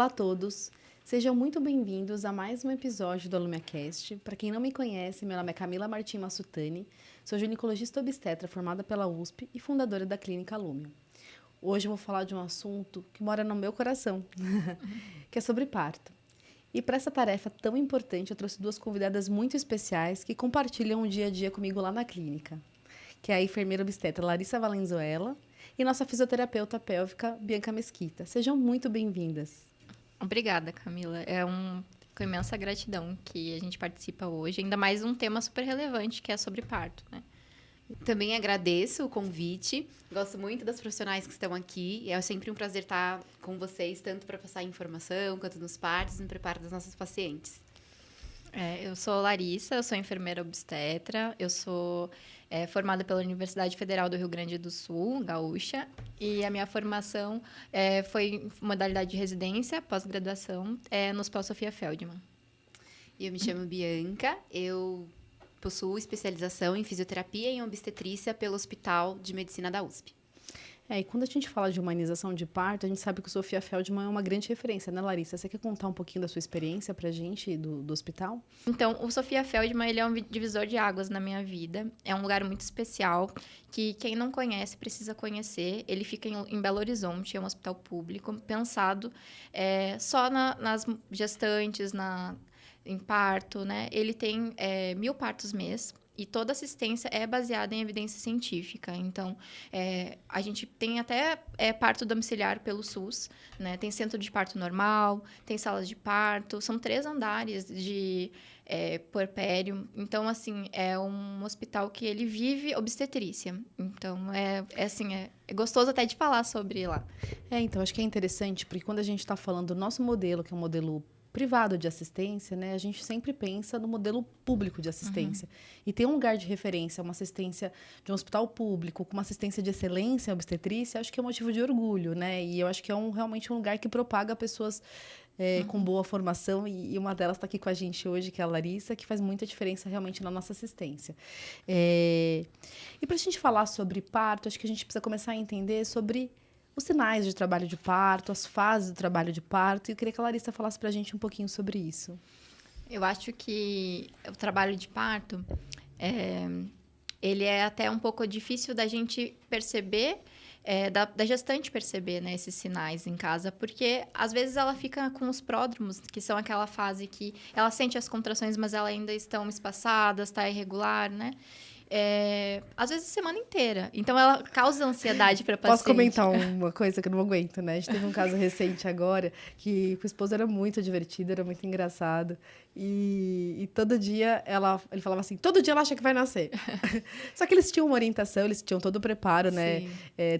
Olá a todos, sejam muito bem-vindos a mais um episódio do AlumiaCast. Para quem não me conhece, meu nome é Camila Martim Massutani, sou ginecologista obstetra formada pela USP e fundadora da Clínica Alumia. Hoje eu vou falar de um assunto que mora no meu coração, que é sobre parto. E para essa tarefa tão importante, eu trouxe duas convidadas muito especiais que compartilham o dia a dia comigo lá na clínica, que é a enfermeira obstetra Larissa Valenzuela e nossa fisioterapeuta pélvica Bianca Mesquita. Sejam muito bem-vindas. Obrigada, Camila. Com imensa gratidão que a gente participa hoje, ainda mais um tema super relevante que é sobre parto, né? Também agradeço o convite. Gosto muito das profissionais que estão aqui. É sempre um prazer estar com vocês, tanto para passar informação, quanto nos partos, no preparo das nossas pacientes. Eu sou Larissa, eu sou enfermeira obstetra, eu sou formada pela Universidade Federal do Rio Grande do Sul, gaúcha, e a minha formação foi em modalidade de residência, pós-graduação, no Hospital Sofia Feldman. E eu me chamo Bianca, eu possuo especialização em fisioterapia e em obstetrícia pelo Hospital de Medicina da USP. E quando a gente fala de humanização de parto, a gente sabe que o Sofia Feldman é uma grande referência, né, Larissa? Você quer contar um pouquinho da sua experiência pra gente do hospital? Então, o Sofia Feldman, ele é um divisor de águas na minha vida. É um lugar muito especial, que quem não conhece precisa conhecer. Ele fica em Belo Horizonte, é um hospital público, pensado só nas gestantes, em parto, né? Ele tem 1.000 partos mês. E toda assistência é baseada em evidência científica. Então, a gente tem até parto domiciliar pelo SUS, né? Tem centro de parto normal, tem salas de parto. São 3 andares de puerpério. Então, assim, é um hospital que ele vive obstetrícia. Então, é gostoso até de falar sobre lá. Então, acho que é interessante, porque quando a gente está falando do nosso modelo, que é um modelo privado de assistência, né? A gente sempre pensa no modelo público de assistência. E ter um lugar de referência, uma assistência de um hospital público, com uma assistência de excelência em obstetrícia, acho que é um motivo de orgulho, né? E eu acho que é realmente um lugar que propaga pessoas com boa formação. E uma delas está aqui com a gente hoje, que é a Larissa, que faz muita diferença realmente na nossa assistência. E para a gente falar sobre parto, acho que a gente precisa começar a entender sobre os sinais de trabalho de parto, as fases do trabalho de parto. E eu queria que a Larissa falasse para a gente um pouquinho sobre isso. Eu acho que o trabalho de parto, ele é até um pouco difícil da gente perceber, da gestante perceber, né, esses sinais em casa, porque às vezes ela fica com os pródromos, que são aquela fase que ela sente as contrações, mas elas ainda estão espaçadas, está irregular, né? Às vezes a semana inteira. Então, ela causa ansiedade para a paciente. Posso comentar uma coisa que eu não aguento, né? A gente teve um caso recente agora, que o esposo era muito divertido, era muito engraçado. E todo dia, ele falava assim, todo dia ela acha que vai nascer. Só que eles tinham uma orientação, eles tinham todo o preparo, né?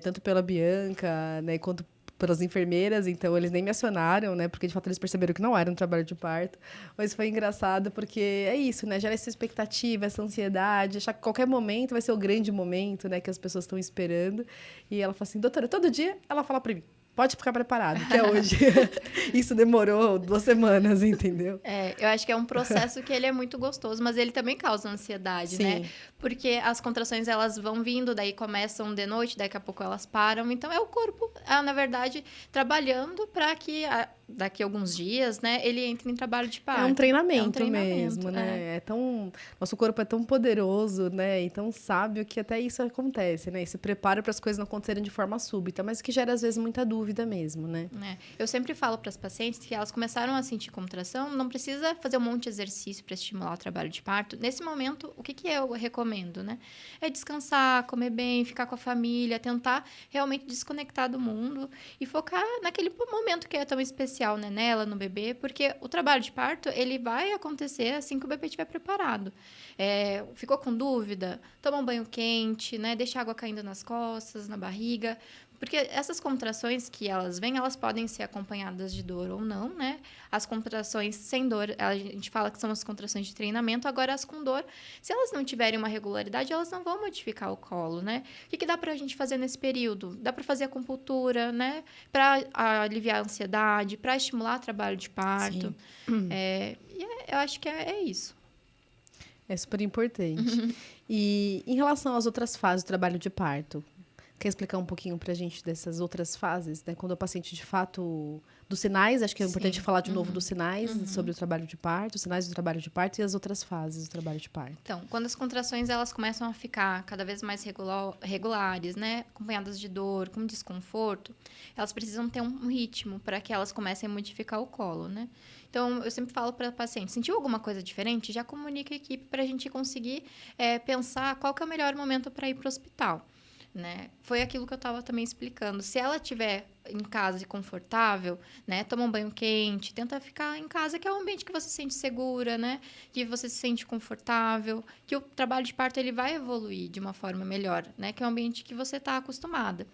Tanto pela Bianca, né? Quanto pelas enfermeiras, então eles nem me acionaram, né? Porque, de fato, eles perceberam que não era um trabalho de parto. Mas foi engraçado, porque é isso, né? Gera essa expectativa, essa ansiedade, achar que qualquer momento vai ser o grande momento, né? Que as pessoas estão esperando. E ela fala assim, doutora, todo dia ela fala para mim, pode ficar preparado, que é hoje. Isso demorou 2 semanas, entendeu? Eu acho que é um processo que ele é muito gostoso, mas ele também causa ansiedade, né? Porque as contrações, elas vão vindo, daí começam de noite, daqui a pouco elas param. Então, é o corpo, na verdade, trabalhando para que daqui a alguns dias, né, ele entre em trabalho de parto. É um treinamento mesmo, né? Nosso corpo é tão poderoso, né? E tão sábio que até isso acontece, né? Esse preparo para as coisas não acontecerem de forma súbita, mas que gera, às vezes, muita dúvida mesmo, né? Eu sempre falo para as pacientes que elas começaram a sentir contração, não precisa fazer um monte de exercício para estimular o trabalho de parto. Nesse momento, o que eu recomendo, né? É descansar, comer bem, ficar com a família, tentar realmente desconectar do mundo e focar naquele momento que é tão especial, né, nela, no bebê, porque o trabalho de parto, ele vai acontecer assim que o bebê estiver preparado. Ficou com dúvida? Toma um banho quente, né? Deixa a água caindo nas costas, na barriga, porque essas contrações que elas vêm, elas podem ser acompanhadas de dor ou não, né? As contrações sem dor, a gente fala que são as contrações de treinamento, agora as com dor, se elas não tiverem uma regularidade, elas não vão modificar o colo, né? O que dá pra gente fazer nesse período? Dá pra fazer acupuntura, né? Pra aliviar a ansiedade, pra estimular o trabalho de parto. Eu acho que é isso. É super importante. E em relação às outras fases do trabalho de parto, quer explicar um pouquinho pra gente dessas outras fases, né? Quando o paciente, de fato, dos sinais, acho que é importante falar de novo dos sinais, sobre o trabalho de parto, os sinais do trabalho de parto e as outras fases do trabalho de parto. Então, quando as contrações elas começam a ficar cada vez mais regulares, né, acompanhadas de dor, com desconforto, elas precisam ter um ritmo para que elas comecem a modificar o colo, né? Então, eu sempre falo para a paciente, sentiu alguma coisa diferente? Já comunica a equipe para a gente conseguir pensar qual que é o melhor momento para ir para o hospital. Né? Foi aquilo que eu estava também explicando. Se ela estiver em casa e confortável, né? Toma um banho quente, tenta ficar em casa, que é um ambiente que você se sente segura, né? Que você se sente confortável, que o trabalho de parto ele vai evoluir de uma forma melhor, né? Que é um ambiente que você está acostumada.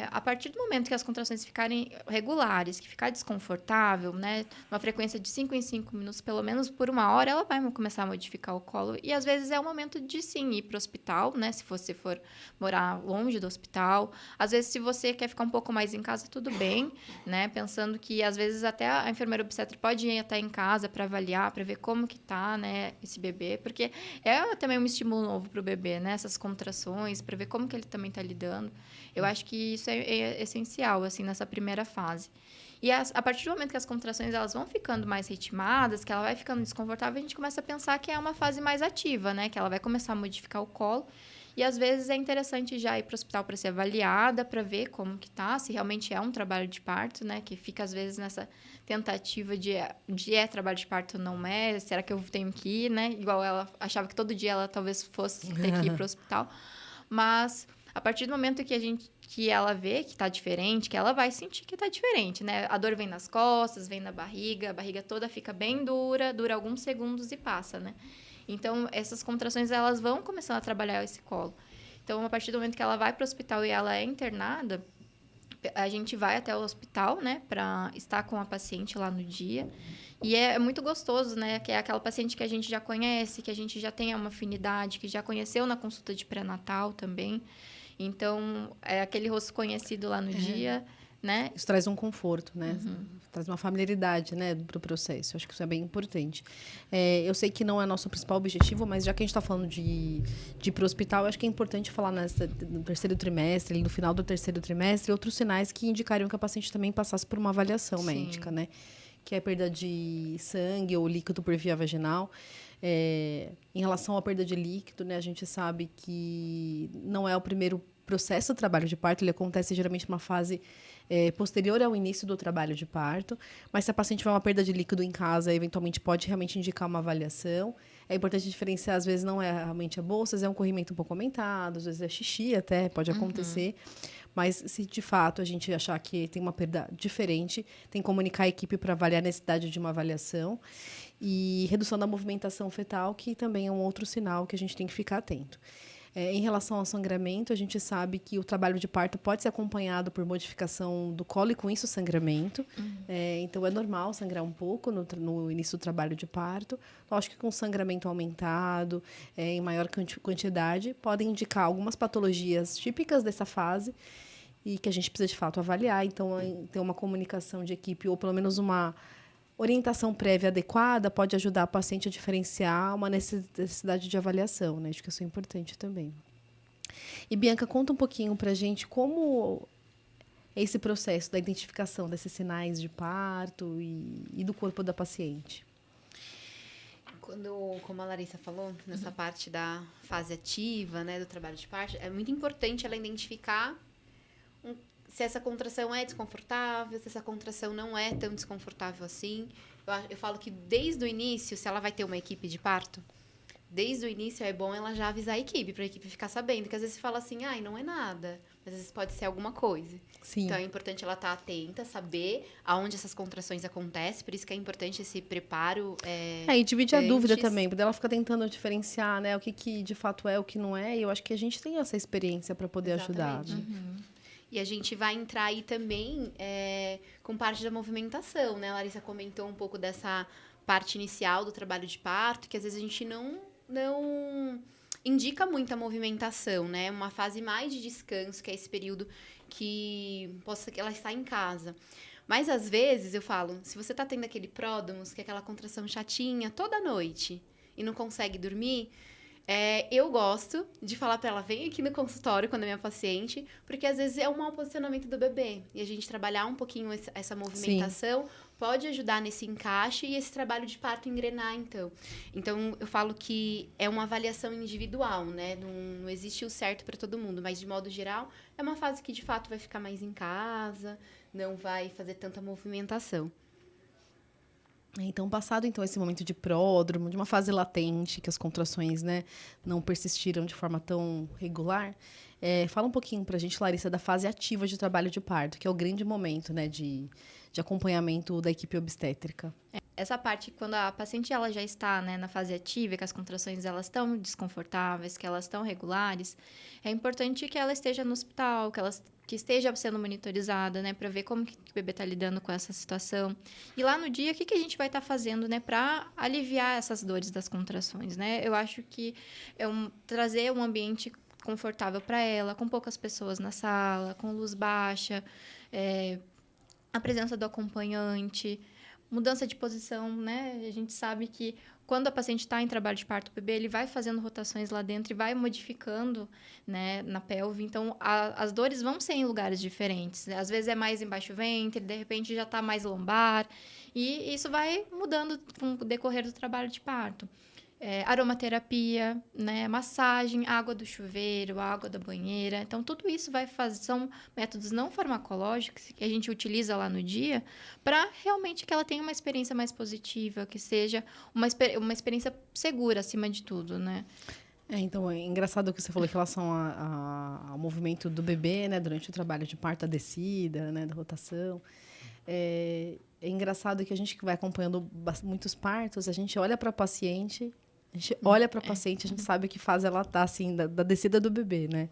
A partir do momento que as contrações ficarem regulares, que ficar desconfortável, né, uma frequência de 5 em 5 minutos, pelo menos por 1 hora, ela vai começar a modificar o colo. E, às vezes, é o momento de, sim, ir para o hospital, né, se você for morar longe do hospital. Às vezes, se você quer ficar um pouco mais em casa, tudo bem, né, pensando que, às vezes, até a enfermeira obstetra pode ir até em casa para avaliar, para ver como que tá, né, esse bebê, porque é também um estímulo novo para o bebê, né, essas contrações, para ver como que ele também está lidando. Eu acho que isso é essencial, assim, nessa primeira fase. E a partir do momento que as contrações elas vão ficando mais ritmadas, que ela vai ficando desconfortável, a gente começa a pensar que é uma fase mais ativa, né? Que ela vai começar a modificar o colo. E, às vezes, é interessante já ir para o hospital para ser avaliada, para ver como que tá, se realmente é um trabalho de parto, né? Que fica, às vezes, nessa tentativa de trabalho de parto ou não é, será que eu tenho que ir, né? Igual ela achava que todo dia ela talvez fosse ter que ir para o hospital. Mas, a partir do momento que ela vê que está diferente, que ela vai sentir que está diferente, né? A dor vem nas costas, vem na barriga, a barriga toda fica bem dura alguns segundos e passa, né? Então, essas contrações, elas vão começando a trabalhar esse colo. Então, a partir do momento que ela vai para o hospital e ela é internada, a gente vai até o hospital, né? Para estar com a paciente lá no dia. E é muito gostoso, né? Que é aquela paciente que a gente já conhece, que a gente já tem uma afinidade, que já conheceu na consulta de pré-natal também. Então, é aquele rosto conhecido lá no dia, né? Isso traz um conforto, né? Traz uma familiaridade, né, para o processo. Eu acho que isso é bem importante. Eu sei que não é nosso principal objetivo, mas já que a gente está falando de ir para o hospital, eu acho que é importante falar no terceiro trimestre, no final do terceiro trimestre, outros sinais que indicariam que a paciente também passasse por uma avaliação médica, né? Que é a perda de sangue ou líquido por via vaginal. Em relação à perda de líquido, né, a gente sabe que não é o primeiro processo do trabalho de parto, ele acontece geralmente numa fase posterior ao início do trabalho de parto, mas se a paciente tiver uma perda de líquido em casa, eventualmente pode realmente indicar uma avaliação. É importante diferenciar, às vezes não é realmente a bolsa, às vezes é um corrimento um pouco aumentado, às vezes é xixi até, pode acontecer. Mas se de fato a gente achar que tem uma perda diferente, tem que comunicar a equipe para avaliar a necessidade de uma avaliação. E redução da movimentação fetal, que também é um outro sinal que a gente tem que ficar atento. Em relação ao sangramento, a gente sabe que o trabalho de parto pode ser acompanhado por modificação do colo e, com isso, sangramento. Então, é normal sangrar um pouco no início do trabalho de parto. Lógico que com sangramento aumentado, em maior quantidade, podem indicar algumas patologias típicas dessa fase e que a gente precisa, de fato, avaliar. Então, ter uma comunicação de equipe ou, pelo menos, uma orientação prévia adequada pode ajudar a paciente a diferenciar uma necessidade de avaliação, né? Acho que isso é importante também. E, Bianca, conta um pouquinho para a gente como é esse processo da identificação desses sinais de parto e do corpo da paciente. Como a Larissa falou, nessa parte da fase ativa, né, do trabalho de parto, é muito importante ela identificar se essa contração é desconfortável, se essa contração não é tão desconfortável assim. Eu falo que desde o início, se ela vai ter uma equipe de parto, desde o início é bom ela já avisar a equipe, para a equipe ficar sabendo. Porque às vezes você fala assim, não é nada. Às vezes pode ser alguma coisa. Sim. Então é importante ela estar atenta, saber aonde essas contrações acontecem. Por isso que é importante esse preparo. E dividir a dúvida também, porque ela fica tentando diferenciar, né, o que de fato é, o que não é. E eu acho que a gente tem essa experiência para poder ajudar. Né? E a gente vai entrar aí também com parte da movimentação, né? A Larissa comentou um pouco dessa parte inicial do trabalho de parto, que às vezes a gente não indica muita movimentação, né? Uma fase mais de descanso, que é esse período que ela está em casa. Mas, às vezes, eu falo, se você está tendo aquele pródromos, que é aquela contração chatinha toda noite, e não consegue dormir, Eu gosto de falar para ela, vem aqui no consultório quando é minha paciente, porque às vezes é um mau posicionamento do bebê. E a gente trabalhar um pouquinho essa movimentação pode ajudar nesse encaixe e esse trabalho de parto engrenar, então. Então, eu falo que é uma avaliação individual, né? Não existe o certo para todo mundo, mas de modo geral, é uma fase que de fato vai ficar mais em casa, não vai fazer tanta movimentação. Então, passado então esse momento de pródromo, de uma fase latente, que as contrações, né, não persistiram de forma tão regular, fala um pouquinho pra gente, Larissa, da fase ativa de trabalho de parto, que é o grande momento, né, de acompanhamento da equipe obstétrica. Essa parte, quando a paciente ela já está, né, na fase ativa, que as contrações elas estão desconfortáveis, que elas estão regulares, é importante que ela esteja no hospital, que esteja sendo monitorizada, né, para ver como que o bebê está lidando com essa situação. E lá no dia, o que a gente vai estar fazendo, né, para aliviar essas dores das contrações, né? Eu acho que trazer um ambiente confortável para ela, com poucas pessoas na sala, com luz baixa, a presença do acompanhante, mudança de posição, né? A gente sabe que quando a paciente está em trabalho de parto, o bebê ele vai fazendo rotações lá dentro e vai modificando, né, na pelve. Então, as dores vão ser em lugares diferentes. Às vezes é mais embaixo do ventre, de repente já está mais lombar. E isso vai mudando com o decorrer do trabalho de parto. Aromaterapia, né, massagem, água do chuveiro, água da banheira. Então, tudo isso são métodos não farmacológicos que a gente utiliza lá no dia para realmente que ela tenha uma experiência mais positiva, que seja uma experiência segura, acima de tudo, né? Então, é engraçado o que você falou em relação ao movimento do bebê, né, durante o trabalho de parto, a descida, né, da rotação. É engraçado que a gente que vai acompanhando muitos partos, a gente olha para a paciente, a gente sabe que fase ela tá, assim, da descida do bebê, né?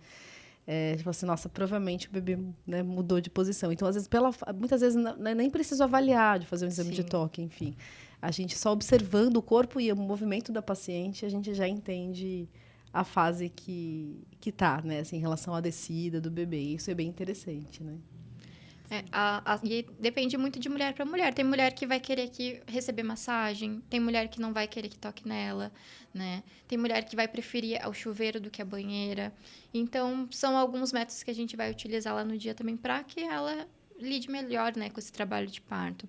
Tipo assim, nossa, provavelmente o bebê, né, mudou de posição. Então, às vezes, muitas vezes nem preciso avaliar, de fazer um exame de toque, enfim. A gente só observando o corpo e o movimento da paciente, a gente já entende a fase que tá, né, assim, em relação à descida do bebê. Isso é bem interessante, né? E depende muito de mulher para mulher. Tem mulher que vai querer receber massagem, tem mulher que não vai querer que toque nela, né? Tem mulher que vai preferir o chuveiro do que a banheira. Então, são alguns métodos que a gente vai utilizar lá no dia também para que ela lide melhor, né, com esse trabalho de parto.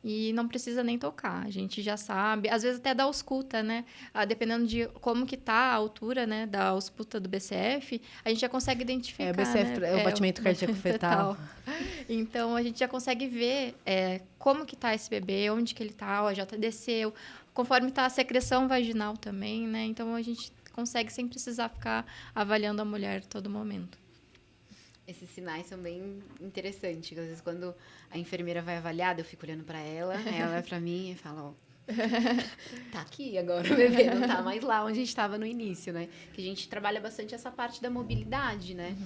E não precisa nem tocar, a gente já sabe. Às vezes até da ausculta, né? Dependendo de como que tá a altura, né, da ausculta do BCF, a gente já consegue identificar, o BCF, né? é o batimento cardíaco fetal. Então, a gente já consegue ver como que tá esse bebê, onde que ele tá, já desceu, conforme tá a secreção vaginal também, né? Então, a gente consegue sem precisar ficar avaliando a mulher a todo momento. Esses sinais são bem interessantes. Às vezes, quando a enfermeira vai avaliar, eu fico olhando para ela, aí ela vai para mim e fala, ó, tá aqui agora o bebê, não tá mais lá onde a gente estava no início, né? Que a gente trabalha bastante essa parte da mobilidade, né?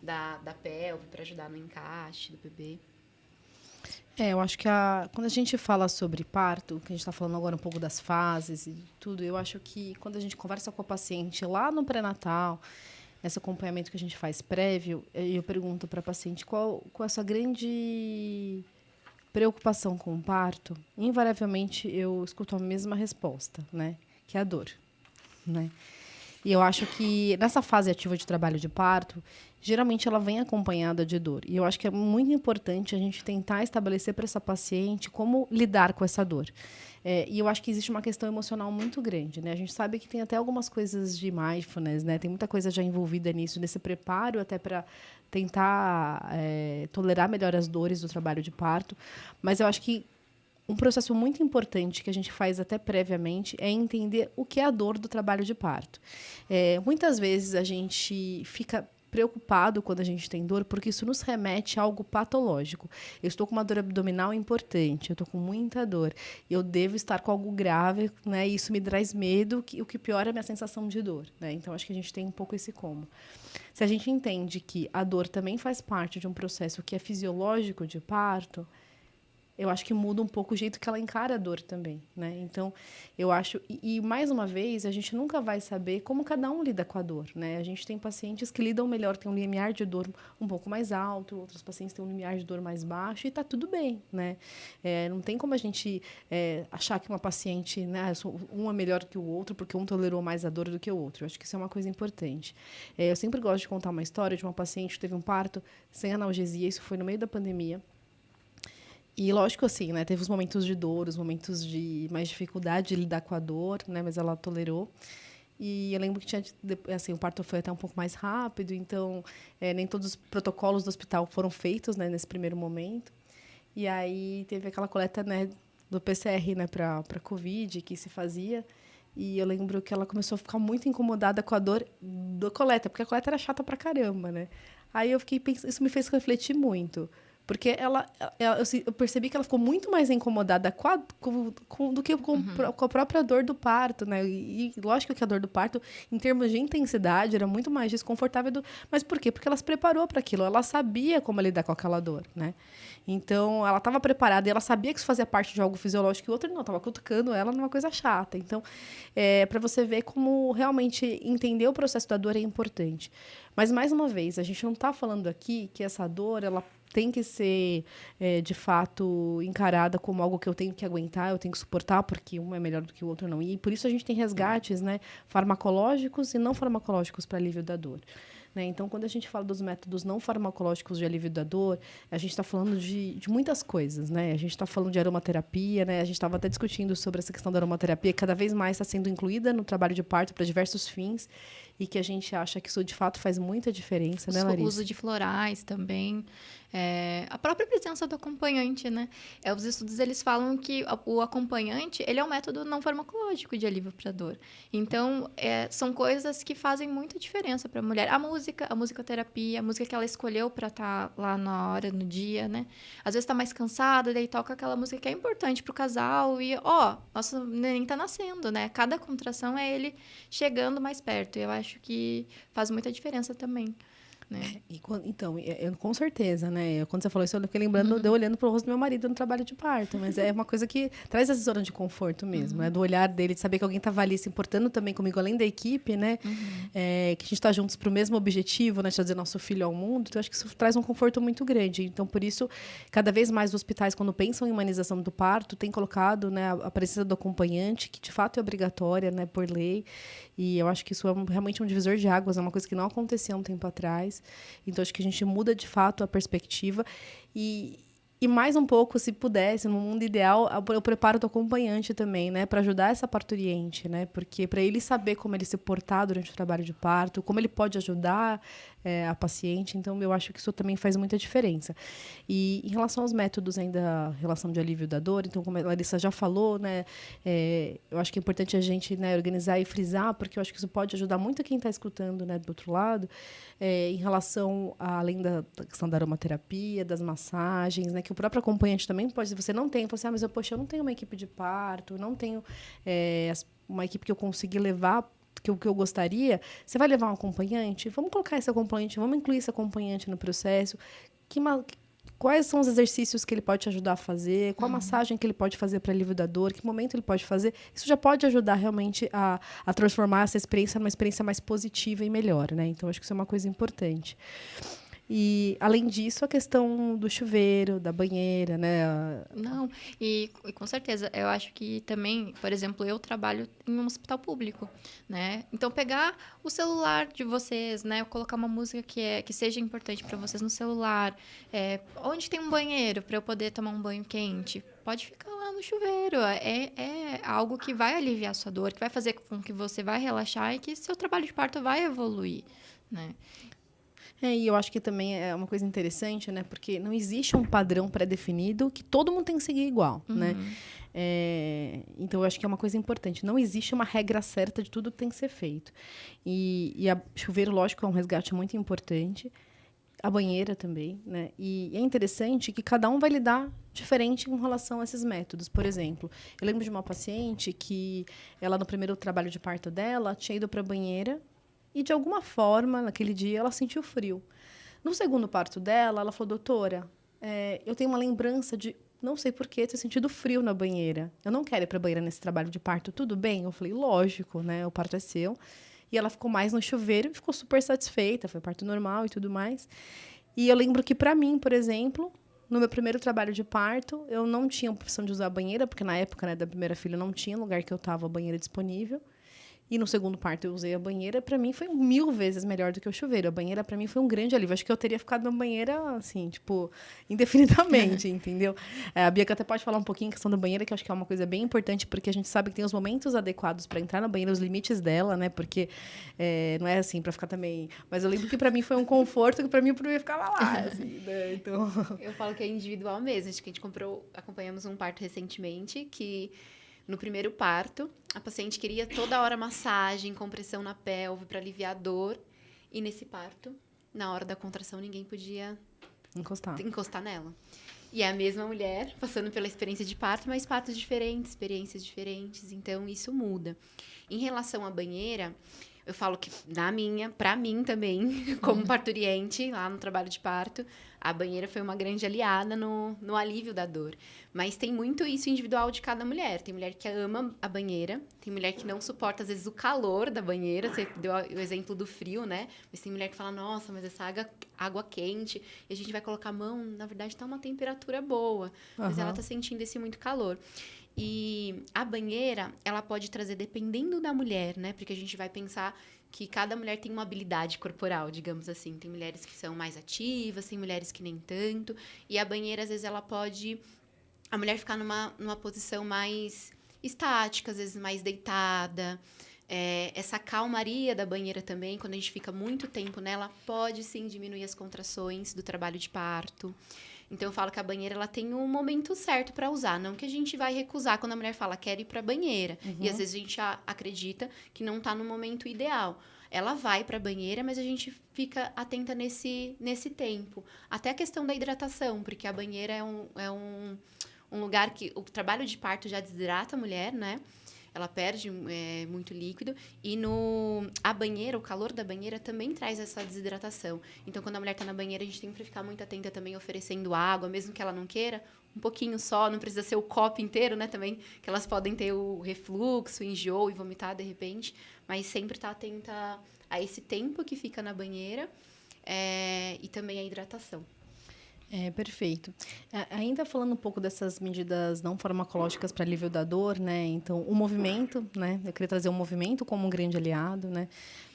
Da pelve, para ajudar no encaixe do bebê. Eu acho que quando a gente fala sobre parto, que a gente está falando agora um pouco das fases e tudo, eu acho que quando a gente conversa com a paciente lá no pré-natal, esse acompanhamento que a gente faz prévio, eu pergunto para a paciente qual é a sua grande preocupação com o parto. Invariavelmente, eu escuto a mesma resposta, né? Que é a dor, né? E eu acho que nessa fase ativa de trabalho de parto, geralmente ela vem acompanhada de dor. E eu acho que é muito importante a gente tentar estabelecer para essa paciente como lidar com essa dor. E eu acho que existe uma questão emocional muito grande, né? A gente sabe que tem até algumas coisas de mindfulness, né? Tem muita coisa já envolvida nisso, nesse preparo até para tentar tolerar melhor as dores do trabalho de parto. Mas eu acho que um processo muito importante que a gente faz até previamente é entender o que é a dor do trabalho de parto. Muitas vezes a gente fica preocupado quando a gente tem dor, porque isso nos remete a algo patológico. Eu estou com uma dor abdominal importante, eu estou com muita dor, eu devo estar com algo grave, né? E isso me traz medo, o que piora é a minha sensação de dor, né? Então, acho que a gente tem um pouco esse como. Se a gente entende que a dor também faz parte de um processo que é fisiológico de parto, eu acho que muda um pouco o jeito que ela encara a dor também, né? Então, eu acho... E, mais uma vez, a gente nunca vai saber como cada um lida com a dor, né? A gente tem pacientes que lidam melhor, tem um limiar de dor um pouco mais alto, outros pacientes têm um limiar de dor mais baixo, e tá tudo bem, né? Não tem como a gente achar que uma paciente, né, um é melhor que o outro, porque um tolerou mais a dor do que o outro. Eu acho que isso é uma coisa importante. Eu sempre gosto de contar uma história de uma paciente que teve um parto sem analgesia, isso foi no meio da pandemia. E lógico, assim, né? Teve os momentos de dor, os momentos de mais dificuldade de lidar com a dor, né? Mas ela tolerou. E eu lembro que tinha, assim, o parto foi até um pouco mais rápido, então nem todos os protocolos do hospital foram feitos, né, nesse primeiro momento. E aí teve aquela coleta, né, do PCR, né, para Covid que se fazia. E eu lembro que ela começou a ficar muito incomodada com a dor da coleta, porque a coleta era chata pra caramba, né? Aí eu fiquei pensando, isso me fez refletir muito. Porque eu percebi que ela ficou muito mais incomodada do que com a própria dor do parto, né? E lógico que a dor do parto, em termos de intensidade, era muito mais desconfortável. Mas por quê? Porque ela se preparou para aquilo. Ela sabia como lidar com aquela dor, né? Então, ela estava preparada e ela sabia que isso fazia parte de algo fisiológico. E o outro não, estava cutucando ela numa coisa chata. Então, para você ver como realmente entender o processo da dor é importante. Mas, mais uma vez, a gente não está falando aqui que essa dor, ela tem que ser, de fato, encarada como algo que eu tenho que aguentar, eu tenho que suportar, porque um é melhor do que o outro não. E por isso a gente tem resgates, né, farmacológicos e não farmacológicos para alívio da dor. Né? Então, quando a gente fala dos métodos não farmacológicos de alívio da dor, a gente está falando de muitas coisas. Né? A gente está falando de aromaterapia, né? A gente estava até discutindo sobre essa questão da aromaterapia, que cada vez mais está sendo incluída no trabalho de parto para diversos fins, e que a gente acha que isso, de fato, faz muita diferença, né, Larissa? O uso de florais também. A própria presença do acompanhante, né? Os estudos, eles falam que o acompanhante, ele é um método não farmacológico de alívio para dor. Então, são coisas que fazem muita diferença para a mulher. A musicoterapia, a música que ela escolheu para estar lá na hora, no dia, né? Às vezes está mais cansada, daí toca aquela música que é importante para o casal e, nosso neném está nascendo, né? Cada contração é ele chegando mais perto. E eu acho que faz muita diferença também. Né? Então, com certeza, né? Quando você falou isso, eu fiquei lembrando de eu olhando para o rosto do meu marido no trabalho de parto, mas é uma coisa que traz essa zona de conforto mesmo, né? Do olhar dele, de saber que alguém estava ali se importando também comigo, além da equipe, né? Que a gente está juntos para o mesmo objetivo, né? De trazer nosso filho ao mundo. Então, acho que isso traz um conforto muito grande. Então, por isso, cada vez mais os hospitais, quando pensam em humanização do parto, têm colocado, né, a presença do acompanhante, que de fato é obrigatória, né, por lei. E eu acho que isso é realmente um divisor de águas, é uma coisa que não acontecia um tempo atrás. Então, acho que a gente muda, de fato, a perspectiva. E mais um pouco, se pudesse, no mundo ideal, eu preparo do acompanhante também, né? Para ajudar essa parturiente, né? Porque para ele saber como ele se portar durante o trabalho de parto, como ele pode ajudar a paciente. Então, eu acho que isso também faz muita diferença. E em relação aos métodos ainda, relação de alívio da dor, então, como a Larissa já falou, né? Eu acho que é importante a gente, né, organizar e frisar, porque eu acho que isso pode ajudar muito quem está escutando, né, do outro lado, em relação, além da questão da aromaterapia, das massagens, né, que o próprio acompanhante também pode, se você não tem, você, mas eu não tenho uma equipe de parto, não tenho uma equipe que eu consegui levar o que eu gostaria, você vai levar um acompanhante? Vamos colocar esse acompanhante, vamos incluir esse acompanhante no processo. Quais são os exercícios que ele pode te ajudar a fazer? Qual a massagem que ele pode fazer para alívio da dor? Que momento ele pode fazer? Isso já pode ajudar realmente a transformar essa experiência numa experiência mais positiva e melhor, né? Então, acho que isso é uma coisa importante. E, além disso, a questão do chuveiro, da banheira, né? Não, e com certeza, eu acho que também, por exemplo, eu trabalho em um hospital público, né? Então, pegar o celular de vocês, né? Colocar uma música que seja importante para vocês no celular. Onde tem um banheiro para eu poder tomar um banho quente? Pode ficar lá no chuveiro. É algo que vai aliviar a sua dor, que vai fazer com que você vai relaxar e que seu trabalho de parto vai evoluir, né? E eu acho que também é uma coisa interessante, né? Porque não existe um padrão pré-definido que todo mundo tem que seguir igual, né? Então, eu acho que é uma coisa importante. Não existe uma regra certa de tudo que tem que ser feito. E a chuveiro, lógico, é um resgate muito importante. A banheira também, né? E é interessante que cada um vai lidar diferente em relação a esses métodos. Por exemplo, eu lembro de uma paciente que ela, no primeiro trabalho de parto dela, tinha ido para a banheira e, de alguma forma, naquele dia, ela sentiu frio. No segundo parto dela, ela falou, doutora, eu tenho uma lembrança de não sei por que, tô sentindo frio na banheira. Eu não quero ir pra banheira nesse trabalho de parto, tudo bem? Eu falei, lógico, né? O parto é seu. E ela ficou mais no chuveiro e ficou super satisfeita. Foi parto normal e tudo mais. E eu lembro que, para mim, por exemplo, no meu primeiro trabalho de parto, eu não tinha a opção de usar a banheira, porque na época, né, da primeira filha, não tinha lugar que eu tava a banheira disponível. E no segundo parto eu usei a banheira. Para mim foi 1000 vezes melhor do que o chuveiro. A banheira para mim foi um grande alívio. Acho que eu teria ficado na banheira, assim, tipo, indefinidamente, entendeu? A Bianca até pode falar um pouquinho em questão da banheira, que eu acho que é uma coisa bem importante, porque a gente sabe que tem os momentos adequados para entrar na banheira, os limites dela, né? Porque não é assim para ficar também... Mas eu lembro que para mim foi um conforto, que para mim eu ficava lá, assim, né? Então... Eu falo que é individual mesmo. Acho que a gente acompanhamos um parto recentemente, que... No primeiro parto, a paciente queria toda hora massagem, compressão na pelve para aliviar a dor. E nesse parto, na hora da contração, ninguém podia encostar nela. E é a mesma mulher passando pela experiência de parto, mas partos diferentes, experiências diferentes. Então, isso muda. Em relação à banheira, eu falo que, para mim também, como parturiente, lá no trabalho de parto, a banheira foi uma grande aliada no alívio da dor. Mas tem muito isso individual de cada mulher. Tem mulher que ama a banheira, tem mulher que não suporta, às vezes, o calor da banheira. Você deu o exemplo do frio, né? Mas tem mulher que fala, nossa, mas essa água quente, e a gente vai colocar a mão, na verdade, está uma temperatura boa. Mas ela está sentindo esse muito calor. E a banheira, ela pode trazer, dependendo da mulher, né? Porque a gente vai pensar que cada mulher tem uma habilidade corporal, digamos assim. Tem mulheres que são mais ativas, tem mulheres que nem tanto. E a banheira, às vezes, ela pode... A mulher ficar numa posição mais estática, às vezes mais deitada. Essa calmaria da banheira também, quando a gente fica muito tempo nela, pode, sim, diminuir as contrações do trabalho de parto. Então, eu falo que a banheira ela tem um momento certo para usar. Não que a gente vai recusar quando a mulher fala, quero ir para a banheira. E, às vezes, a gente acredita que não está no momento ideal. Ela vai para a banheira, mas a gente fica atenta nesse tempo. Até a questão da hidratação, porque a banheira é um lugar que o trabalho de parto já desidrata a mulher, né? Ela perde muito líquido. E a banheira, o calor da banheira também traz essa desidratação. Então, quando a mulher está na banheira, a gente tem que ficar muito atenta também, oferecendo água, mesmo que ela não queira. Um pouquinho só, não precisa ser o copo inteiro, né? Também, que elas podem ter o refluxo, o enjoo e vomitar de repente. Mas sempre estar atenta a esse tempo que fica na banheira e também a hidratação. Perfeito. Ainda falando um pouco dessas medidas não farmacológicas para alívio da dor, né? Então, o movimento, né? Eu queria trazer o movimento como um grande aliado, né?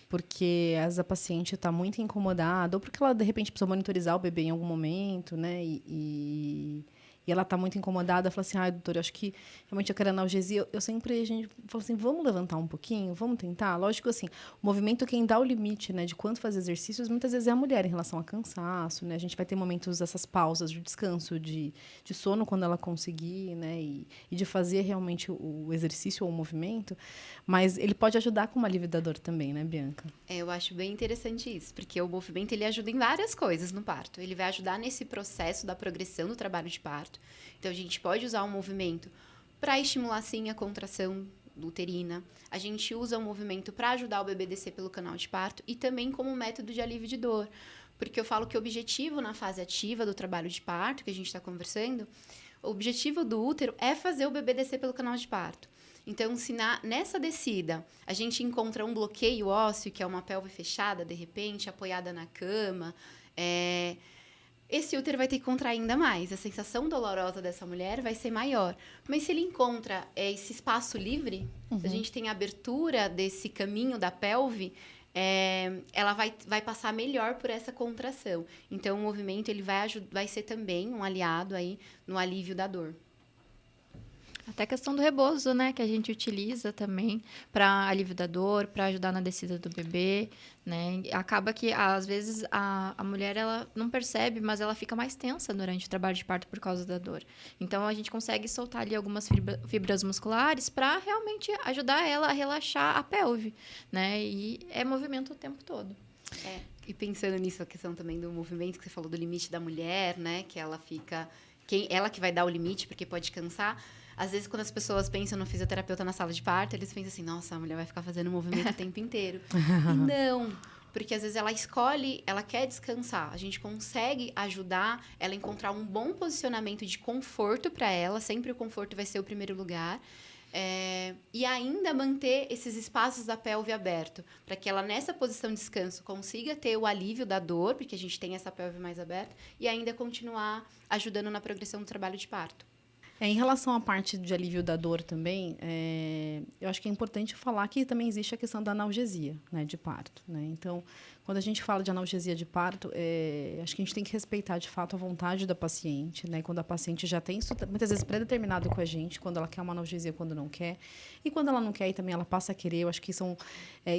Porque às vezes a paciente está muito incomodada, ou porque ela, de repente, precisa monitorizar o bebê em algum momento, né? E ela está muito incomodada, fala assim, doutora, eu acho que realmente eu quero analgesia. A gente fala assim, vamos levantar um pouquinho, vamos tentar? Lógico, assim, o movimento, quem dá o limite, né, de quanto fazer exercícios, muitas vezes é a mulher em relação a cansaço, né? A gente vai ter momentos, essas pausas de descanso, de sono quando ela conseguir, né? E de fazer realmente o exercício ou o movimento, mas ele pode ajudar com uma alívio da dor também, né, Bianca? Eu acho bem interessante isso, porque o movimento, ele ajuda em várias coisas no parto. Ele vai ajudar nesse processo da progressão do trabalho de parto. Então, a gente pode usar o movimento para estimular, sim, a contração uterina. A gente usa o movimento para ajudar o bebê a descer pelo canal de parto e também como método de alívio de dor. Porque eu falo que o objetivo na fase ativa do trabalho de parto, que a gente está conversando, o objetivo do útero é fazer o bebê descer pelo canal de parto. Então, se nessa descida a gente encontra um bloqueio ósseo, que é uma pelve fechada, de repente, apoiada na cama, esse útero vai ter que contrair ainda mais. A sensação dolorosa dessa mulher vai ser maior. Mas se ele encontra esse espaço livre, a gente tem a abertura desse caminho da pelve, ela vai passar melhor por essa contração. Então, o movimento ele vai ser também um aliado aí no alívio da dor. Até a questão do rebozo, né? Que a gente utiliza também para alívio da dor, para ajudar na descida do bebê, né? Acaba que, às vezes, a mulher ela não percebe, mas ela fica mais tensa durante o trabalho de parto por causa da dor. Então, a gente consegue soltar ali algumas fibras musculares para realmente ajudar ela a relaxar a pelve, né? E é movimento o tempo todo. E pensando nisso, a questão também do movimento, que você falou do limite da mulher, né? Que ela fica... ela que vai dar o limite, porque pode cansar. Às vezes, quando as pessoas pensam no fisioterapeuta na sala de parto, eles pensam assim, nossa, a mulher vai ficar fazendo movimento o tempo inteiro. E não, Porque às vezes ela escolhe, ela quer descansar. A gente consegue ajudar ela a encontrar um bom posicionamento de conforto para ela. Sempre o conforto vai ser o primeiro lugar. E ainda manter esses espaços da pelve aberto, para que ela, nessa posição de descanso, consiga ter o alívio da dor, porque a gente tem essa pelve mais aberta, e ainda continuar ajudando na progressão do trabalho de parto. Em relação à parte de alívio da dor também, eu acho que é importante falar que também existe a questão da analgesia, né, de parto, né? Então, quando a gente fala de analgesia de parto, acho que a gente tem que respeitar, de fato, a vontade da paciente, né? Quando a paciente já tem isso, muitas vezes, pré-determinado com a gente, quando ela quer uma analgesia, quando não quer. E quando ela não quer, e também ela passa a querer. Eu acho que são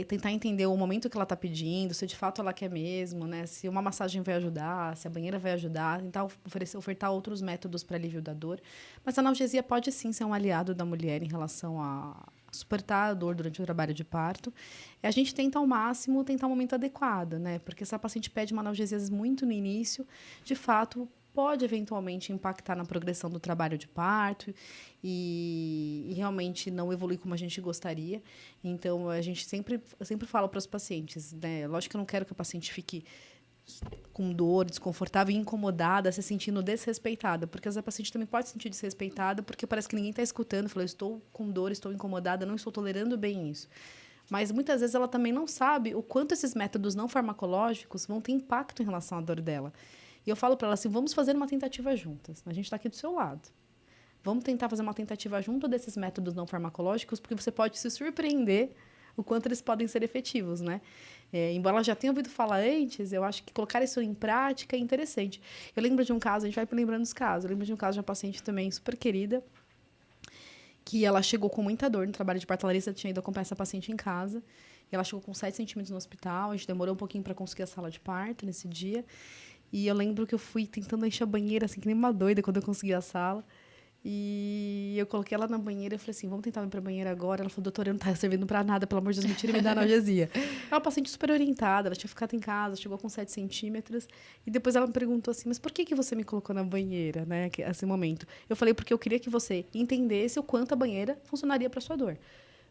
tentar entender o momento que ela está pedindo, se de fato ela quer mesmo, né? Se uma massagem vai ajudar, se a banheira vai ajudar, tentar ofertar outros métodos para alívio da dor. Mas a analgesia pode, sim, ser um aliado da mulher em relação a suportar a dor durante o trabalho de parto. A gente tenta, ao máximo, tentar um momento adequado, né? Porque se a paciente pede uma analgesia muito no início, de fato, pode eventualmente impactar na progressão do trabalho de parto e realmente não evoluir como a gente gostaria. Então, eu sempre falo para os pacientes, né? Lógico que eu não quero que a paciente fique com dor, desconfortável e incomodada, se sentindo desrespeitada, porque às vezes a paciente também pode se sentir desrespeitada porque parece que ninguém está escutando, falou, estou com dor, estou incomodada, não estou tolerando bem isso. Mas muitas vezes ela também não sabe o quanto esses métodos não farmacológicos vão ter impacto em relação à dor dela. E eu falo para ela assim, vamos fazer uma tentativa juntas, a gente está aqui do seu lado. Vamos tentar fazer uma tentativa junto desses métodos não farmacológicos, porque você pode se surpreender o quanto eles podem ser efetivos, né? Embora ela já tenha ouvido falar antes, eu acho que colocar isso em prática é interessante. Eu lembro de um caso, a gente vai lembrando dos casos, eu lembro de um caso de uma paciente também super querida, que ela chegou com muita dor no trabalho de parto. A Larissa tinha ido acompanhar essa paciente em casa, e ela chegou com 7 centímetros no hospital, a gente demorou um pouquinho para conseguir a sala de parto nesse dia, e eu lembro que eu fui tentando encher a banheira, assim, que nem uma doida, quando eu consegui a sala. E eu coloquei ela na banheira e falei assim, vamos tentar ir para a banheira agora. Ela falou, doutora, eu não tá servindo para nada, pelo amor de Deus, me tira e me dá analgesia. Ela é uma paciente super orientada, ela tinha ficado em casa, chegou com 7 centímetros. E depois ela me perguntou assim, mas por que você me colocou na banheira, né, nesse momento? Eu falei, porque eu queria que você entendesse o quanto a banheira funcionaria para sua dor.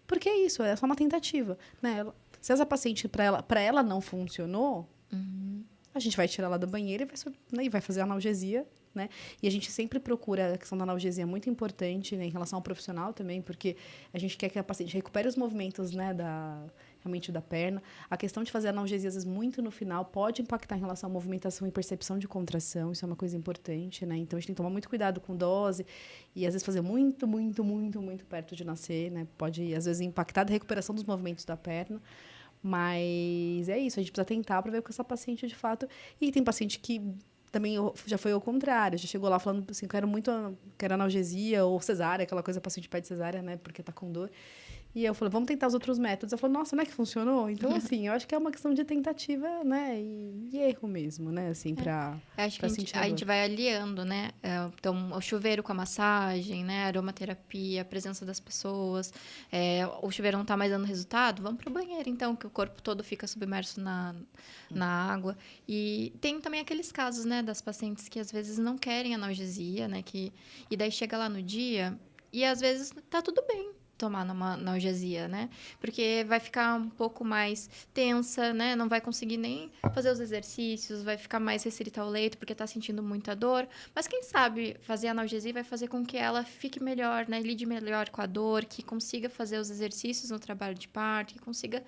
Porque é isso, é só uma tentativa, né? Se essa paciente, para ela não funcionou, a gente vai tirar ela da banheira e vai fazer a analgesia, né? E a gente sempre procura, a questão da analgesia é muito importante, né, em relação ao profissional também, porque a gente quer que a paciente recupere os movimentos, né, realmente da perna. A questão de fazer analgesia, às vezes, muito no final, pode impactar em relação à movimentação e percepção de contração, isso é uma coisa importante, né? Então, a gente tem que tomar muito cuidado com dose e, às vezes, fazer muito, muito, muito, muito perto de nascer, né? Pode, às vezes, impactar a recuperação dos movimentos da perna. Mas é isso, a gente precisa tentar para ver com essa paciente de fato. E tem paciente que também já foi ao contrário, já chegou lá falando assim, quero analgesia ou cesárea, aquela coisa, a paciente pede cesárea, né, porque tá com dor. E eu falei, vamos tentar os outros métodos. Ela falou, nossa, não é que funcionou? Então, assim, eu acho que é uma questão de tentativa, né, e erro mesmo, né, assim, para acho que a gente vai aliando, né? Então, o chuveiro com a massagem, né? A aromaterapia, a presença das pessoas. O chuveiro não está mais dando resultado? Vamos para o banheiro, então, que o corpo todo fica submerso na água. E tem também aqueles casos, né, das pacientes que às vezes não querem analgesia, né? E daí chega lá no dia e às vezes tá tudo bem tomar uma analgesia, né? Porque vai ficar um pouco mais tensa, né? Não vai conseguir nem fazer os exercícios, vai ficar mais restrita ao leito porque tá sentindo muita dor. Mas quem sabe fazer analgesia vai fazer com que ela fique melhor, né? Lide melhor com a dor, que consiga fazer os exercícios no trabalho de parto, que consiga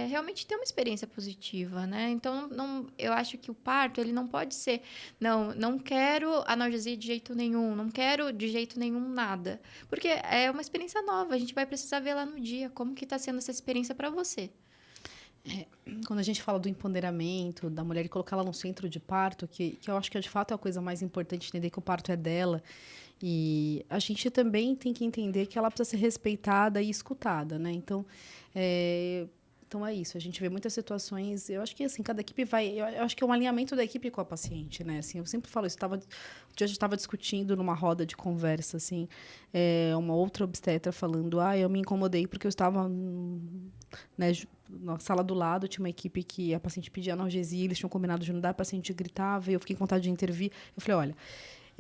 realmente ter uma experiência positiva, né? Então, eu acho que o parto, ele não pode ser, não quero analgesia de jeito nenhum, não quero de jeito nenhum nada. Porque é uma experiência nova. A gente vai precisar ver lá no dia como que está sendo essa experiência para você. Quando a gente fala do empoderamento da mulher e colocar ela no centro de parto, que eu acho que de fato é a coisa mais importante, entender que o parto é dela. E a gente também tem que entender que ela precisa ser respeitada e escutada, né? Então é isso, a gente vê muitas situações, eu acho que assim, cada equipe eu acho que é um alinhamento da equipe com a paciente, né? Assim, eu sempre falo isso, eu estava discutindo numa roda de conversa, assim, uma outra obstetra falando, eu me incomodei porque eu estava, né, na sala do lado, tinha uma equipe que a paciente pedia analgesia, eles tinham combinado de não dar, a paciente gritava, e eu fiquei com vontade de intervir. Eu falei, olha,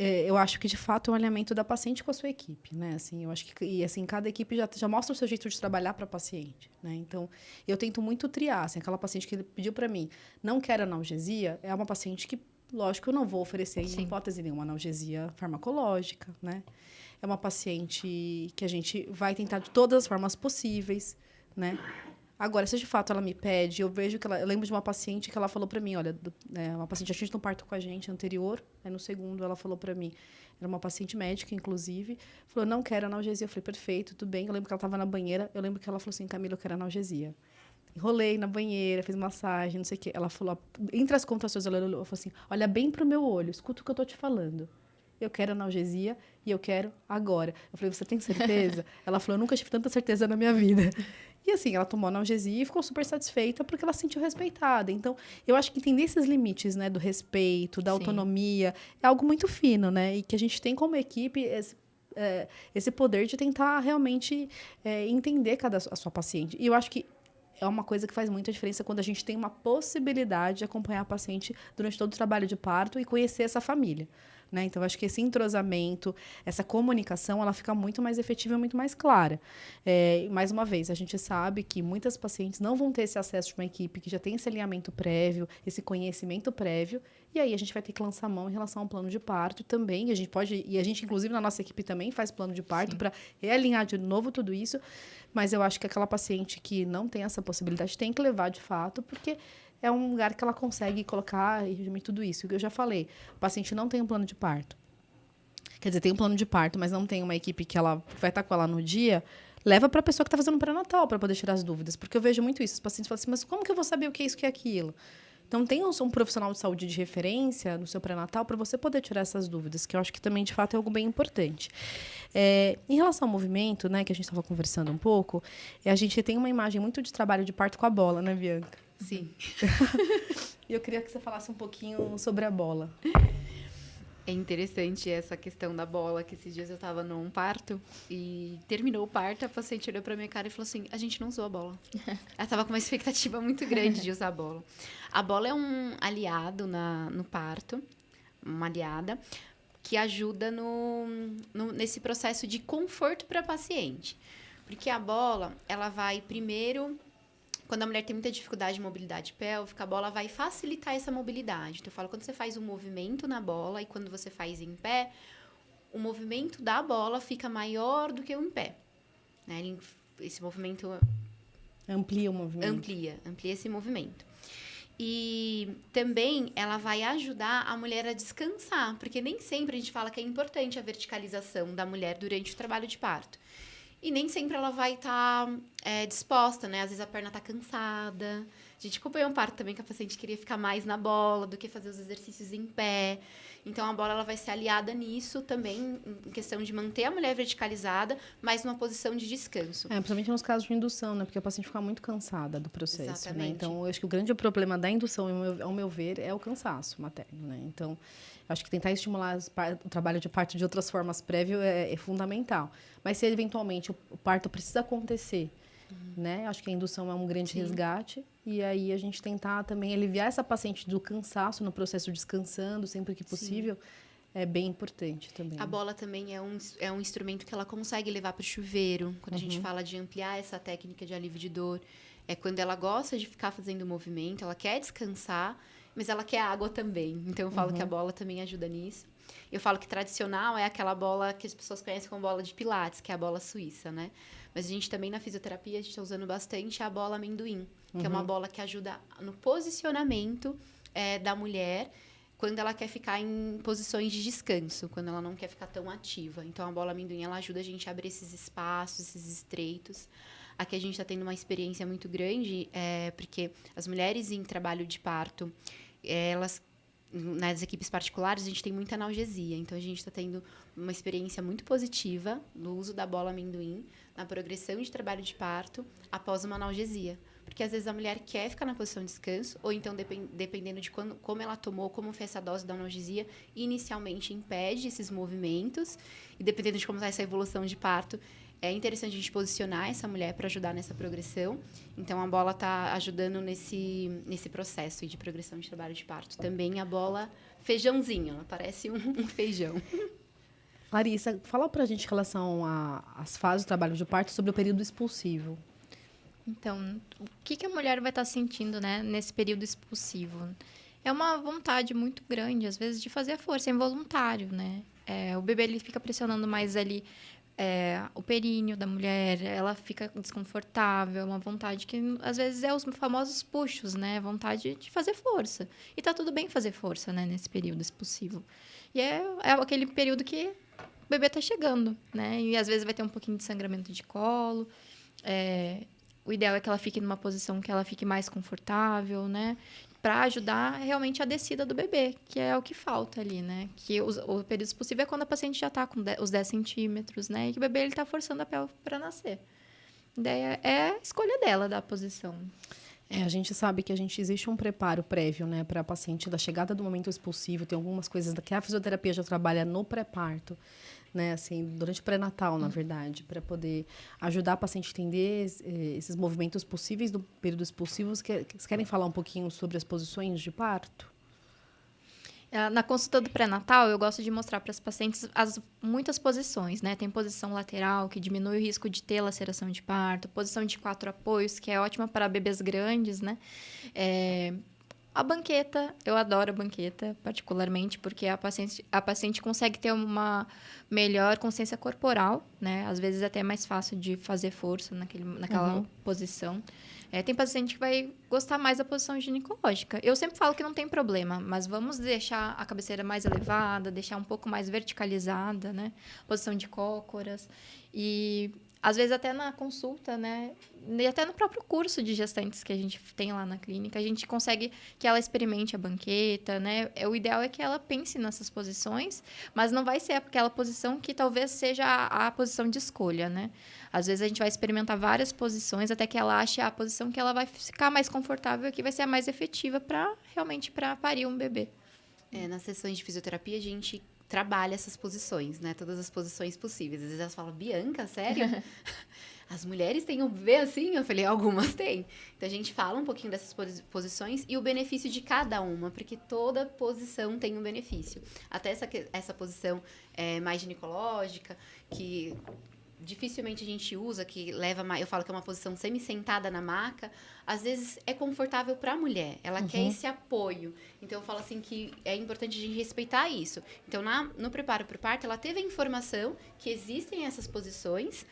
eu acho que, de fato, é um alinhamento da paciente com a sua equipe, né? Assim, eu acho que, e assim, cada equipe já mostra o seu jeito de trabalhar para a paciente, né? Então, eu tento muito triar, assim, aquela paciente que pediu para mim, não quer analgesia, é uma paciente que, lógico, eu não vou oferecer, em hipótese nenhuma, analgesia farmacológica, né? É uma paciente que a gente vai tentar de todas as formas possíveis, né? Agora, se de fato ela me pede, eu vejo que eu lembro de uma paciente que ela falou para mim, olha, uma paciente já tinha no parto com a gente anterior, aí no segundo ela falou para mim, era uma paciente médica, inclusive, falou, não quero analgesia. Eu falei, perfeito, tudo bem. Eu lembro que ela estava na banheira, eu lembro que ela falou assim, Camila, eu quero analgesia. Enrolei na banheira, fiz massagem, não sei o quê. Ela falou, entre as contrações, ela falou assim, olha bem pro meu olho, escuta o que eu tô te falando. Eu quero analgesia e eu quero agora. Eu falei, você tem certeza? Ela falou, eu nunca tive tanta certeza na minha vida. E assim, ela tomou analgesia e ficou super satisfeita porque ela se sentiu respeitada. Então, eu acho que entender esses limites, né, do respeito, da autonomia, é algo muito fino, né? E que a gente tem como equipe esse poder de tentar realmente entender a sua paciente. E eu acho que é uma coisa que faz muita diferença quando a gente tem uma possibilidade de acompanhar a paciente durante todo o trabalho de parto e conhecer essa família. Né? Então, acho que esse entrosamento, essa comunicação, ela fica muito mais efetiva e muito mais clara. Mais uma vez, a gente sabe que muitas pacientes não vão ter esse acesso de uma equipe que já tem esse alinhamento prévio, esse conhecimento prévio, e aí a gente vai ter que lançar mão em relação ao plano de parto também. A gente, inclusive, na nossa equipe também faz plano de parto para realinhar de novo tudo isso, mas eu acho que aquela paciente que não tem essa possibilidade tem que levar de fato, porque é um lugar que ela consegue colocar e tudo isso. O que eu já falei, o paciente não tem um plano de parto. Quer dizer, tem um plano de parto, mas não tem uma equipe que ela vai estar com ela no dia, leva para a pessoa que está fazendo o pré-natal para poder tirar as dúvidas. Porque eu vejo muito isso. Os pacientes falam assim, mas como que eu vou saber o que é isso, o que é aquilo? Então, tem um profissional de saúde de referência no seu pré-natal para você poder tirar essas dúvidas, que eu acho que também, de fato, é algo bem importante. Em relação ao movimento, né, que a gente estava conversando um pouco, a gente tem uma imagem muito de trabalho de parto com a bola, né, Bianca? Sim. E eu queria que você falasse um pouquinho sobre a bola. É interessante essa questão da bola, que esses dias eu estava num parto e terminou o parto, a paciente olhou pra minha cara e falou assim, a gente não usou a bola. Ela estava com uma expectativa muito grande de usar a bola. A bola é um aliado no parto, uma aliada, que ajuda nesse processo de conforto para a paciente. Porque a bola, ela vai primeiro... Quando a mulher tem muita dificuldade de mobilidade pélvica, a bola vai facilitar essa mobilidade. Então, eu falo, quando você faz um movimento na bola e quando você faz em pé, o movimento da bola fica maior do que o em pé. Né? Esse movimento... Amplia o movimento. Amplia esse movimento. E também ela vai ajudar a mulher a descansar, porque nem sempre a gente fala que é importante a verticalização da mulher durante o trabalho de parto. E nem sempre ela vai estar disposta, né? Às vezes a perna está cansada. A gente acompanhou um parto também que a paciente queria ficar mais na bola do que fazer os exercícios em pé. Então, a bola ela vai ser aliada nisso também, em questão de manter a mulher verticalizada, mas numa posição de descanso. Principalmente nos casos de indução, né? Porque a paciente fica muito cansada do processo, Exatamente. Né? Então, eu acho que o grande problema da indução, ao meu ver, é o cansaço materno, né? Então, acho que tentar estimular o trabalho de parto de outras formas prévio é fundamental. Mas se eventualmente o parto precisa acontecer, né? Acho que a indução é um grande resgate. E aí a gente tentar também aliviar essa paciente do cansaço no processo descansando sempre que possível. É bem importante também. A bola também é um instrumento que ela consegue levar para o chuveiro. Quando a gente fala de ampliar essa técnica de alívio de dor, é quando ela gosta de ficar fazendo movimento, ela quer descansar, mas ela quer água também. Então, eu falo que a bola também ajuda nisso. Eu falo que tradicional é aquela bola que as pessoas conhecem como bola de pilates, que é a bola suíça, né? Mas a gente também, na fisioterapia, a gente está usando bastante a bola amendoim, que é uma bola que ajuda no posicionamento da mulher quando ela quer ficar em posições de descanso, quando ela não quer ficar tão ativa. Então, a bola amendoim, ela ajuda a gente a abrir esses espaços, esses estreitos. Aqui a gente está tendo uma experiência muito grande, porque as mulheres em trabalho de parto, elas... Nas equipes particulares, a gente tem muita analgesia. Então, a gente está tendo uma experiência muito positiva no uso da bola amendoim, na progressão de trabalho de parto, após uma analgesia. Porque, às vezes, a mulher quer ficar na posição de descanso, ou então, dependendo de como ela tomou, como foi essa dose da analgesia, inicialmente impede esses movimentos. E, dependendo de como está essa evolução de parto, é interessante a gente posicionar essa mulher para ajudar nessa progressão. Então, a bola está ajudando nesse processo de progressão de trabalho de parto. Também a bola feijãozinho, ela parece um feijão. Larissa, fala pra gente em relação às fases do trabalho de parto sobre o período expulsivo. Então, o que a mulher vai estar sentindo, né, nesse período expulsivo? É uma vontade muito grande, às vezes, de fazer a força, é involuntário, né? O bebê, ele fica pressionando mais ali o períneo da mulher, ela fica desconfortável, é uma vontade que, às vezes, é os famosos puxos, né? Vontade de fazer força. E tá tudo bem fazer força, né, nesse período expulsivo. E é aquele período que o bebê tá chegando, né? E, às vezes, vai ter um pouquinho de sangramento de colo, o ideal é que ela fique numa posição que ela fique mais confortável, né? Para ajudar realmente a descida do bebê, que é o que falta ali, né? Que o período expulsivo é quando a paciente já está com os 10 centímetros, né? E que o bebê está forçando a pelve para nascer. A ideia é a escolha dela da posição. A gente sabe que existe um preparo prévio, né, para a paciente da chegada do momento expulsivo. Tem algumas coisas que a fisioterapia já trabalha no pré-parto, né, assim, durante o pré-natal, na verdade, para poder ajudar a paciente a entender esses movimentos possíveis do período expulsivo. Vocês querem falar um pouquinho sobre as posições de parto? Na consulta do pré-natal, eu gosto de mostrar para as pacientes muitas posições, né? Tem posição lateral, que diminui o risco de ter laceração de parto, posição de 4 apoios, que é ótima para bebês grandes, né? A banqueta, eu adoro a banqueta, particularmente, porque a paciente consegue ter uma melhor consciência corporal, né? Às vezes até é mais fácil de fazer força naquela posição. Tem paciente que vai gostar mais da posição ginecológica. Eu sempre falo que não tem problema, mas vamos deixar a cabeceira mais elevada, deixar um pouco mais verticalizada, né? Posição de cócoras. E, às vezes, até na consulta, né? E até no próprio curso de gestantes que a gente tem lá na clínica, a gente consegue que ela experimente a banqueta, né? O ideal é que ela pense nessas posições, mas não vai ser aquela posição que talvez seja a posição de escolha, né? Às vezes a gente vai experimentar várias posições até que ela ache a posição que ela vai ficar mais confortável e que vai ser a mais efetiva para parir um bebê. Nas sessões de fisioterapia, a gente trabalha essas posições, né? Todas as posições possíveis. Às vezes elas falam, Bianca, sério? As mulheres têm um bebê assim? Eu falei, algumas têm. Então, a gente fala um pouquinho dessas posições e o benefício de cada uma, porque toda posição tem um benefício. Até essa posição mais ginecológica, que dificilmente a gente usa, que leva, eu falo que é uma posição semi-sentada na maca, às vezes é confortável para a mulher, ela quer esse apoio. Então, eu falo assim que é importante a gente respeitar isso. Então, no preparo para o parto, ela teve a informação que existem essas posições,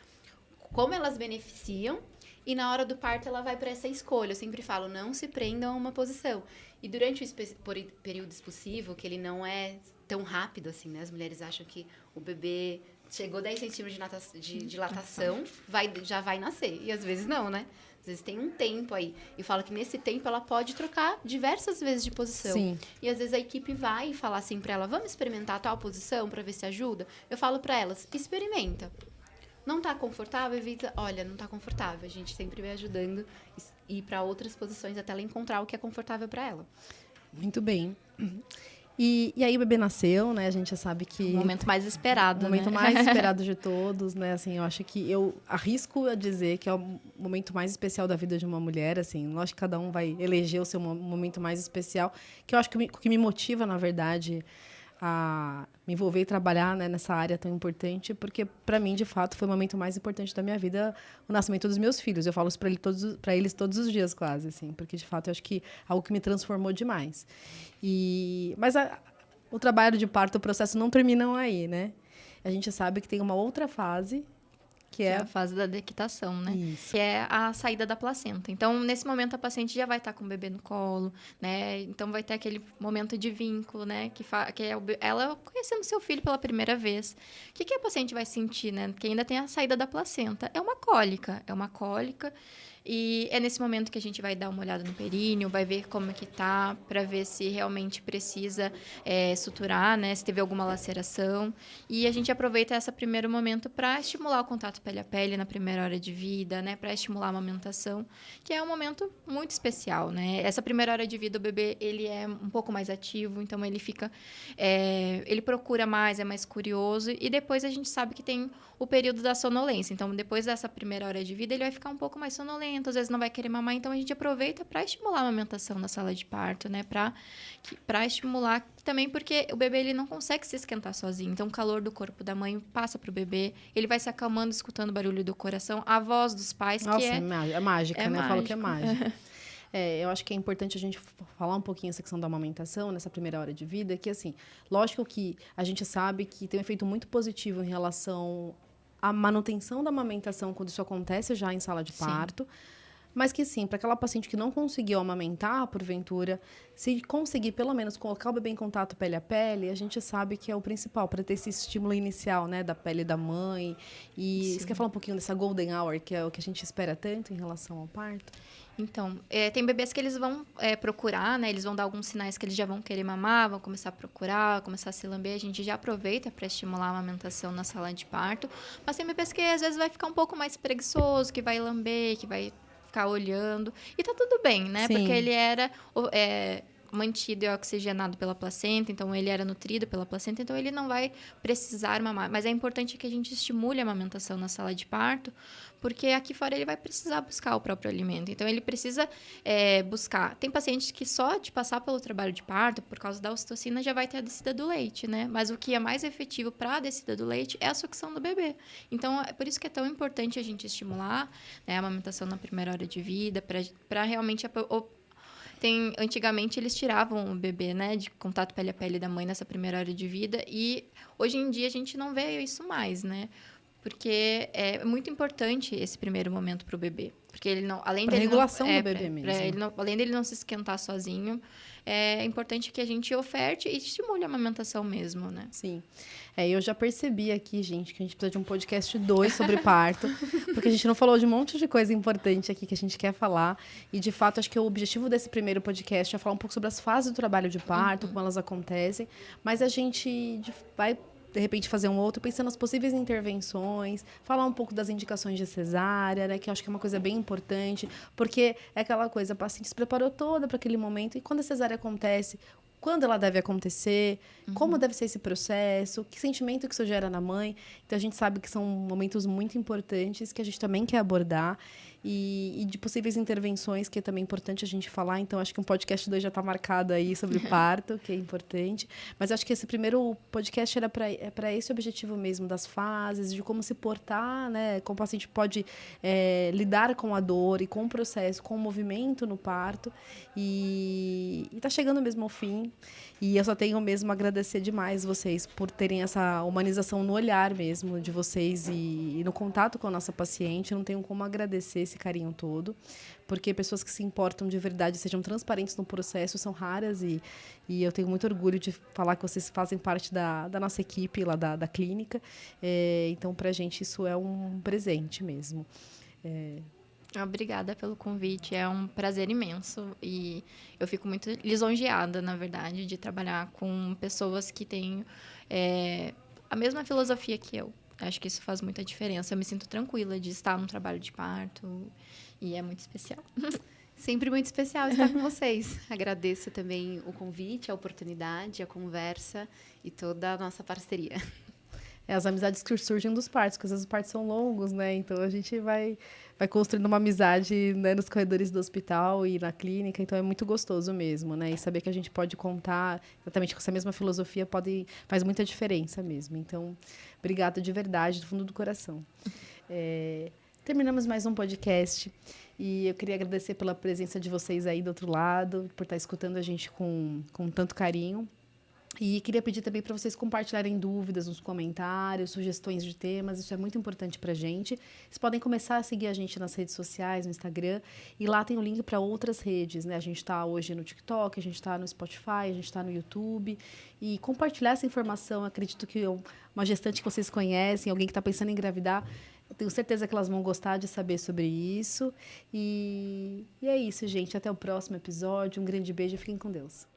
como elas beneficiam, e na hora do parto ela vai para essa escolha. Eu sempre falo, não se prendam a uma posição. E durante o período expulsivo, que ele não é tão rápido assim, né? As mulheres acham que o bebê chegou 10 centímetros de dilatação, já vai nascer. E às vezes não, né? Às vezes tem um tempo aí. E falo que nesse tempo ela pode trocar diversas vezes de posição. Sim. E às vezes a equipe vai falar assim para ela, vamos experimentar tal posição para ver se ajuda? Eu falo para elas, experimenta. Não tá confortável? Evita, olha, não tá confortável. A gente sempre vai ajudando a ir para outras posições até ela encontrar o que é confortável para ela. Muito bem. E aí o bebê nasceu, né? A gente já sabe que... O momento mais esperado, O momento né? mais esperado de todos, né? Assim, eu acho que eu arrisco a dizer que é o momento mais especial da vida de uma mulher, assim. Lógico que cada um vai eleger o seu momento mais especial, que eu acho que o que me motiva, na verdade, a me envolver e trabalhar, né, nessa área tão importante, porque para mim, de fato, foi o momento mais importante da minha vida, o nascimento dos meus filhos. Eu falo isso para eles todos os dias, quase, assim, porque de fato eu acho que é algo que me transformou demais. Mas o trabalho de parto, o processo não terminam aí, né? A gente sabe que tem uma outra fase, que é a fase da dequitação, né? Isso. Que é a saída da placenta. Então, nesse momento, a paciente já vai estar com o bebê no colo, né? Então, vai ter aquele momento de vínculo, né? Que é ela conhecendo seu filho pela primeira vez. O que a paciente vai sentir, né? Que ainda tem a saída da placenta. É uma cólica. E é nesse momento que a gente vai dar uma olhada no períneo, vai ver como é que tá, para ver se realmente precisa suturar, né? Se teve alguma laceração. E a gente aproveita esse primeiro momento para estimular o contato pele a pele na primeira hora de vida, né? Para estimular a amamentação, que é um momento muito especial, né? Essa primeira hora de vida, o bebê, ele é um pouco mais ativo, então ele fica... ele procura mais, é mais curioso. E depois a gente sabe que tem o período da sonolência. Então, depois dessa primeira hora de vida, ele vai ficar um pouco mais sonolento, lento, às vezes não vai querer mamar, então a gente aproveita para estimular a amamentação na sala de parto, né? Para estimular também, porque o bebê ele não consegue se esquentar sozinho, então o calor do corpo da mãe passa para o bebê, ele vai se acalmando, escutando o barulho do coração, a voz dos pais, Nossa, que é mágica, né? Eu falo que é mágico. mágica. Eu acho que é importante a gente falar um pouquinho essa questão da amamentação nessa primeira hora de vida, que, assim, lógico que a gente sabe que tem um efeito muito positivo em relação à manutenção da amamentação quando isso acontece já em sala de parto, mas que, sim, para aquela paciente que não conseguiu amamentar, porventura, se conseguir, pelo menos, colocar o bebê em contato pele a pele, a gente sabe que é o principal, para ter esse estímulo inicial, né, da pele da mãe. E você quer falar um pouquinho dessa golden hour, que é o que a gente espera tanto em relação ao parto? Então, tem bebês que eles vão procurar, né? Eles vão dar alguns sinais que eles já vão querer mamar, vão começar a procurar, começar a se lamber. A gente já aproveita para estimular a amamentação na sala de parto. Mas tem bebês que às vezes vai ficar um pouco mais preguiçoso, que vai lamber, que vai ficar olhando. E tá tudo bem, né? Sim. Porque ele era mantido e oxigenado pela placenta, então ele era nutrido pela placenta, então ele não vai precisar mamar. Mas é importante que a gente estimule a amamentação na sala de parto, porque aqui fora ele vai precisar buscar o próprio alimento. Então, ele precisa buscar. Tem pacientes que só de passar pelo trabalho de parto, por causa da ocitocina, já vai ter a descida do leite, né? Mas o que é mais efetivo para a descida do leite é a sucção do bebê. Então, é por isso que é tão importante a gente estimular, né, a amamentação na primeira hora de vida, para realmente... Antigamente, eles tiravam o bebê, né, de contato pele a pele da mãe nessa primeira hora de vida. E, hoje em dia, a gente não vê isso mais, né? Porque é muito importante esse primeiro momento para o bebê. Porque ele não, além dele regulação do bebê mesmo. além dele não se esquentar sozinho, é importante que a gente oferte e estimule a amamentação mesmo, né? Sim. Eu já percebi aqui, gente, que a gente precisa de um podcast 2 sobre parto, porque a gente não falou de um monte de coisa importante aqui que a gente quer falar. E, de fato, acho que o objetivo desse primeiro podcast é falar um pouco sobre as fases do trabalho de parto, como elas acontecem. Mas a gente vai, de repente, fazer um outro, pensando nas possíveis intervenções, falar um pouco das indicações de cesárea, né, que eu acho que é uma coisa bem importante, porque é aquela coisa, a paciente se preparou toda para aquele momento, e quando a cesárea acontece, quando ela deve acontecer, como deve ser esse processo, que sentimento que isso gera na mãe. Então, a gente sabe que são momentos muito importantes que a gente também quer abordar, e de possíveis intervenções, que é também importante a gente falar. Então, acho que um podcast 2 já está marcado aí sobre parto, que é importante. Mas acho que esse primeiro podcast era para esse objetivo mesmo, das fases, de como se portar, né? Como o paciente pode lidar com a dor e com o processo, com o movimento no parto. E está chegando mesmo ao fim. E eu só tenho mesmo a agradecer demais vocês por terem essa humanização no olhar mesmo de vocês e no contato com a nossa paciente. Eu não tenho como agradecer esse carinho todo, porque pessoas que se importam de verdade, sejam transparentes no processo, são raras, e eu tenho muito orgulho de falar que vocês fazem parte da nossa equipe lá da clínica. Então, para a gente, isso é um presente mesmo. Obrigada pelo convite, é um prazer imenso e eu fico muito lisonjeada, na verdade, de trabalhar com pessoas que têm a mesma filosofia que eu. Acho que isso faz muita diferença. Eu me sinto tranquila de estar num trabalho de parto e é muito especial. Sempre muito especial estar com vocês. Agradeço também o convite, a oportunidade, a conversa e toda a nossa parceria. As amizades que surgem dos partos, porque às vezes os partos são longos, né? Então, a gente vai construindo uma amizade, né, nos corredores do hospital e na clínica. Então, é muito gostoso mesmo, né? E saber que a gente pode contar exatamente com essa mesma filosofia faz muita diferença mesmo. Então, obrigada de verdade, do fundo do coração. Terminamos mais um podcast. E eu queria agradecer pela presença de vocês aí do outro lado, por estar escutando a gente com tanto carinho. E queria pedir também para vocês compartilharem dúvidas nos comentários, sugestões de temas. Isso é muito importante para a gente. Vocês podem começar a seguir a gente nas redes sociais, no Instagram. E lá tem o link para outras redes, né? A gente está hoje no TikTok, a gente está no Spotify, a gente está no YouTube. E compartilhar essa informação, acredito que uma gestante que vocês conhecem, alguém que está pensando em engravidar, eu tenho certeza que elas vão gostar de saber sobre isso. E é isso, gente. Até o próximo episódio. Um grande beijo e fiquem com Deus.